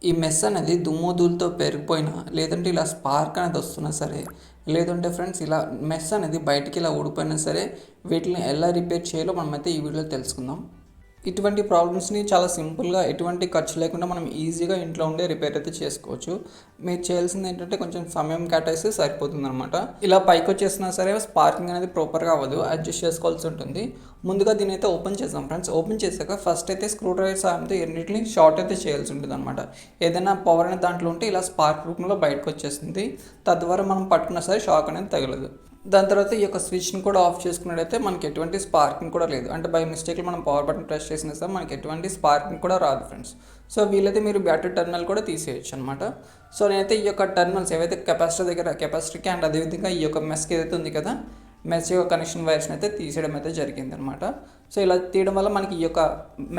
ఈ మెస్ అనేది దుమ్ము ధూళితో పేరుకుపోయినా, లేదంటే ఇలా స్పార్క్ అనేది వస్తున్నా సరే, లేదంటే ఫ్రెండ్స్ ఇలా మెస్ అనేది బయటికి ఇలా ఊడిపోయినా సరే, వీటిని ఎలా రిపేర్ చేయాలో మనమైతే ఈ వీడియోలో తెలుసుకుందాం. ఇటువంటి ప్రాబ్లమ్స్ని చాలా సింపుల్గా ఎటువంటి ఖర్చు లేకుండా మనం ఈజీగా ఇంట్లో ఉండే రిపేర్ అయితే చేసుకోవచ్చు. మీరు చేయాల్సింది ఏంటంటే కొంచెం సమయం కేటాయిస్తే సరిపోతుంది అనమాట. ఇలా పైకి వచ్చేసినా సరే స్పార్కింగ్ అనేది ప్రాపర్గా అవ్వదు, అడ్జస్ట్ చేసుకోవాల్సి ఉంటుంది. ముందుగా దీని అయితే ఓపెన్ చేద్దాం ఫ్రెండ్స్. ఓపెన్ చేశాక ఫస్ట్ అయితే స్క్రూ డ్రైవర్ సాయంతో ఎన్నిటిని షార్ట్ అయితే చేయాల్సి ఉంటుంది అనమాట. ఏదైనా పవర్ అనేది దాంట్లో ఉంటే ఇలా స్పార్క్ రూపంలో బయటకు వచ్చేస్తుంది. తద్వారా మనం పట్టుకున్నా సరే షాక్ అనేది తగలదు. దాని తర్వాత ఈ యొక్క స్విచ్ని కూడా ఆఫ్ చేసుకున్నట్టయితే మనకి ఎటువంటి స్పార్కింగ్ కూడా లేదు. అంటే బై మిస్టేక్లో మనం పవర్ బటన్ ప్రెస్ చేసినా సరే మనకి ఎటువంటి స్పార్కింగ్ కూడా రాదు ఫ్రెండ్స్. సో వీలైతే మీరు బ్యాటరీ టర్మినల్ కూడా తీసేయచ్చు అనమాట. సో నేనైతే ఈ యొక్క టర్మినల్స్ ఏవైతే కెపాసిటర్ దగ్గర కెపాసిటర్కి అండ్ అదేవిధంగా ఈ యొక్క మెస్కి ఏదైతే ఉంది కదా, మెస్ యొక్క కనెక్షన్ వైర్స్ని అయితే తీసేయడం అయితే జరిగింది అనమాట. సో ఇలా తీయడం వల్ల మనకి ఈ యొక్క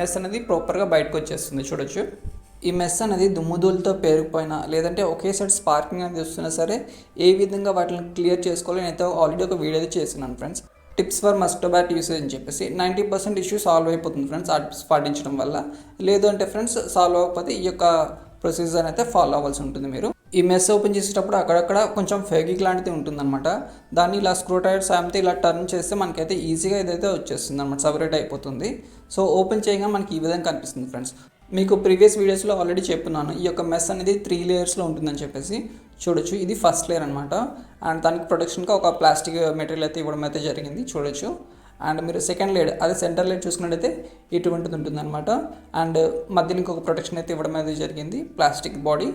మెస్ అనేది ప్రాపర్గా బయటకు వచ్చేస్తుంది. చూడొచ్చు, ఈ మెస్ అనేది దుమ్ముధూళితో పేరుకుపోయినా, లేదంటే ఒకే సైడ్ స్పార్కింగ్ అనేది వస్తున్నా సరే ఏ విధంగా వాటిని క్లియర్ చేసుకోవాలో నేనైతే ఆల్రెడీ ఒక వీడియో అయితే చేస్తున్నాను ఫ్రెండ్స్. టిప్స్ ఫర్ మస్టోబ్యాట్ యూసేజ్ అని చెప్పేసి 90% ఇష్యూ సాల్వ్ అయిపోతుంది ఫ్రెండ్స్ ఆ టిప్స్ పాటించడం వల్ల. లేదు అంటే ఫ్రెండ్స్ సాల్వ్ అవ్వకపోతే ఈ యొక్క ప్రొసీజర్ అయితే ఫాలో అవ్వాల్సి ఉంటుంది. మీరు ఈ మెస్ ఓపెన్ చేసేటప్పుడు అక్కడక్కడ కొంచెం ఫెవిక్విక్ లాంటిది ఉంటుందన్నమాట. దాన్ని ఇలా స్క్రూ డ్రైవర్ సాయంతో ఇలా టర్న్ చేస్తే మనకైతే ఈజీగా ఇదైతే వచ్చేస్తుంది అనమాట, సపరేట్ అయిపోతుంది. సో ఓపెన్ చేయగా మనకి ఈ విధంగా కనిపిస్తుంది ఫ్రెండ్స్. మీకు ప్రీవియస్ వీడియోస్లో ఆల్రెడీ చెప్పున్నాను ఈ యొక్క మెస్ అనేది 3 లేయర్స్లో ఉంటుందని చెప్పేసి. చూడొచ్చు, ఇది ఫస్ట్ లేయర్ అనమాట. అండ్ దానికి ప్రొటెక్షన్గా ఒక ప్లాస్టిక్ మెటీరియల్ అయితే ఇవ్వడం అయితే జరిగింది. చూడొచ్చు, అండ్ మీరు సెకండ్ లేయర్ అదే సెంటర్ లేయర్ చూసుకున్నట్టయితే ఇటువంటిది ఉంటుందన్నమాట. అండ్ మధ్యలో ఇంకొక ప్రొటెక్షన్ అయితే ఇవ్వడం అయితే జరిగింది, plastic body.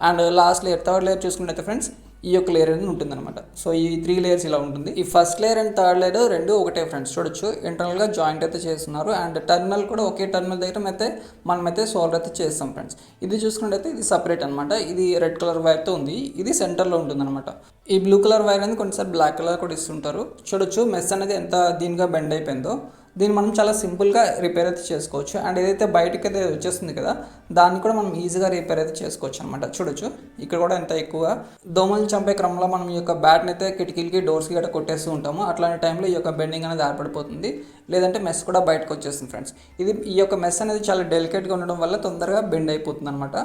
And last layer third layer చూసుకున్నట్టయితే ఫ్రెండ్స్ ఈ యొక్క లేయర్ అనేది ఉంటుందన్నమాట. సో ఈ 3 లేయర్స్ ఇలా ఉంటుంది. ఈ first layer and third layer రెండు ఒకటే ఫ్రెండ్స్. చూడొచ్చు, ఇంటర్నల్గా జాయింట్ అయితే చేస్తున్నారు. అండ్ టర్మినల్ కూడా ఒకే టర్మినల్ దగ్గర అయితే మనమైతే సోల్డర్ అయితే చేస్తాం ఫ్రెండ్స్. ఇది చూసుకున్నట్టయితే ఇది సపరేట్ అనమాట. ఇది రెడ్ కలర్ వైర్తో ఉంది, ఇది సెంటర్లో ఉంటుందన్నమాట. ఈ బ్లూ కలర్ వైర్ అనేది కొన్నిసారి బ్లాక్ కలర్ కూడా ఇస్తుంటారు. చూడొచ్చు, మెస్ అనేది ఎంత దీనిగా బెండ్ అయిపోయిందో. దీన్ని మనం చాలా సింపుల్గా రిపేర్ అయితే చేసుకోవచ్చు. అండ్ ఏదైతే బయటకి అయితే వచ్చేస్తుంది కదా, దాన్ని కూడా మనం ఈజీగా రిపేర్ అయితే చేసుకోవచ్చు అనమాట. చూడొచ్చు, ఇక్కడ కూడా ఎంత ఎక్కువ దోమలను చంపే క్రమంలో మనం ఈ యొక్క బ్యాట్ని అయితే కిటికీలకి డోర్స్కి గట్రా కొట్టేస్తూ ఉంటాము. అట్లాంటి టైంలో ఈ యొక్క బెండింగ్ అనేది ఏర్పడిపోతుంది, లేదంటే మెస్ కూడా బయటకు వచ్చేస్తుంది ఫ్రెండ్స్. ఈ యొక్క మెస్ అనేది చాలా డెలికేట్గా ఉండడం వల్ల తొందరగా బెండ్ అయిపోతుంది అనమాట.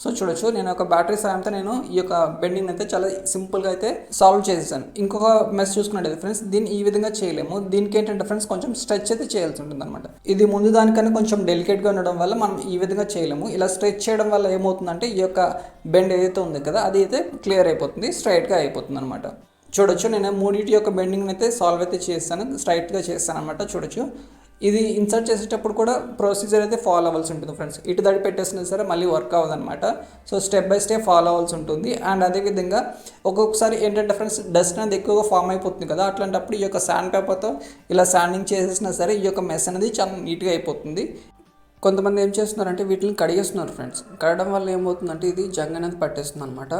సో చూడొచ్చు, నేను ఒక బ్యాటరీ సాయంతో నేను ఈ యొక్క బెండింగ్ అయితే చాలా సింపుల్గా అయితే సాల్వ్ చేసేసాను. ఇంకొక మెస్ చూసుకున్నట్టయితే ఫ్రెండ్స్ దీన్ని ఈ విధంగా చేయలేము. దీనికి ఏంటంటే ఫ్రెండ్స్ కొంచెం స్ట్రెచ్ అయితే చేయాల్సి ఉంటుంది అనమాట. ఇది ముందు దానికన్నా కొంచెం డెలికేట్గా ఉండడం వల్ల మనం ఈ విధంగా చేయలేము. ఇలా స్ట్రెచ్ చేయడం వల్ల ఏమవుతుందంటే ఈ యొక్క బెండ్ ఏదైతే ఉంది కదా అది అయితే క్లియర్ అయిపోతుంది, స్ట్రైట్గా అయిపోతుంది అనమాట. చూడొచ్చు, నేను మూడింటి యొక్క బెండింగ్ అయితే సాల్వ్ అయితే చేస్తాను, స్ట్రైట్గా చేస్తాను అనమాట. చూడొచ్చు, ఇది ఇన్సర్ట్ చేసేటప్పుడు కూడా ప్రొసీజర్ అయితే ఫాలో అవ్వాల్సి ఉంటుంది ఫ్రెండ్స్. ఇటు దడి పెట్టేసినా సరే మళ్ళీ వర్క్ అవ్వదన్నమాట. So step by step follow అవ్వాల్సి ఉంటుంది. అండ్ అదేవిధంగా ఒక్కొక్కసారి ఏంటంటే ఫ్రెండ్స్ డస్ట్ అనేది ఎక్కువగా ఫామ్ అయిపోతుంది కదా, అట్లాంటప్పుడు ఈ యొక్క శాండ్ పేపర్తో ఇలా శాండింగ్ చేసేసినా సరే ఈ యొక్క మెస్ అనేది చాలా నీట్గా అయిపోతుంది. కొంతమంది ఏం చేస్తున్నారంటే వీటిని కడిగేస్తున్నారు ఫ్రెండ్స్. కడగడం వల్ల ఏమవుతుందంటే ఇది జంగ్ అనేది పట్టేస్తుంది అనమాట.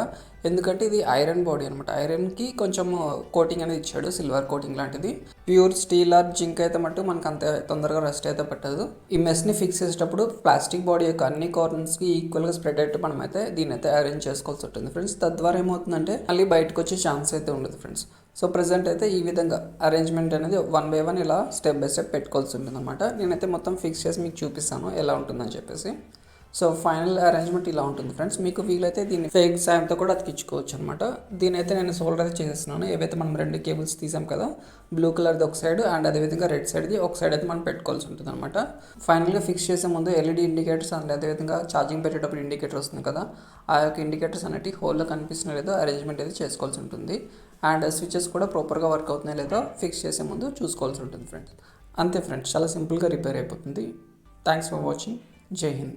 ఎందుకంటే ఇది ఐరన్ బాడీ అనమాట. ఐరన్కి కొంచెం కోటింగ్ అనేది ఇచ్చాడు, సిల్వర్ కోటింగ్ లాంటిది. ప్యూర్ స్టీల్ ఆర్ జింక్ అయితే మటు మనకు అంత తొందరగా రెస్ట్ అయితే పట్టదు. ఈ మెస్ని ఫిక్స్ చేసేటప్పుడు ప్లాస్టిక్ బాడీ యొక్క అన్ని కార్నర్స్కి ఈక్వల్గా స్ప్రెడ్ అయితే మనమైతే దీన్ని అయితే అరేంజ్ చేసుకోవాల్సి ఉంటుంది ఫ్రెండ్స్. తద్వారా ఏమవుతుందంటే మళ్ళీ బయటకు వచ్చే ఛాన్స్ అయితే ఉండదు ఫ్రెండ్స్. సో ప్రజెంట్ అయితే ఈ విధంగా అరేంజ్మెంట్ అనేది 1 by 1 ఇలా స్టెప్ బై స్టెప్ పెట్టుకోవాల్సి ఉంటుంది అనమాట. నేనైతే మొత్తం ఫిక్స్ చేసి మీకు చూపిస్తాను ఎలా ఉంటుందని చెప్పేసి. సో ఫైనల్ అరేంజ్మెంట్ ఇలా ఉంటుంది ఫ్రెండ్స్. మీకు వీలైతే దీన్ని ఫేక్ సాయంతో కూడా అతికించుకోవచ్చు అనమాట. దీని అయితే నేను సోల్డర్ అయితే చేసేస్తున్నాను. ఏవైతే మనం 2 కేబుల్స్ తీసాం కదా, బ్లూ కలర్ది ఒక సైడ్ అండ్ అదేవిధంగా రెడ్ సైడ్ది ఒక సైడ్ అయితే మనం పెట్టుకోవాల్సి ఉంటుంది అనమాట. ఫైనల్గా ఫిక్స్ చేసే ముందు ఎల్ఈడి ఇండికేటర్స్ అండ్ అదేవిధంగా ఛార్జింగ్ పెట్టేటప్పుడు ఇండికేటర్ వస్తుంది కదా, ఆ యొక్క ఇండికేటర్స్ అనేవి హోల్లో కనిపిస్తున్న లేదో అరేంజ్మెంట్ అయితే చేసుకోవాల్సి ఉంటుంది. అండ్ స్విచెస్ కూడా ప్రాపర్గా వర్క్ అవుతున్నాయి లేదో ఫిక్స్ చేసే ముందు చూసుకోవాల్సి ఉంటుంది ఫ్రెండ్స్. అంతే ఫ్రెండ్స్, చాలా సింపుల్గా రిపేర్ అయిపోతుంది. Thanks for watching. జై హింద్.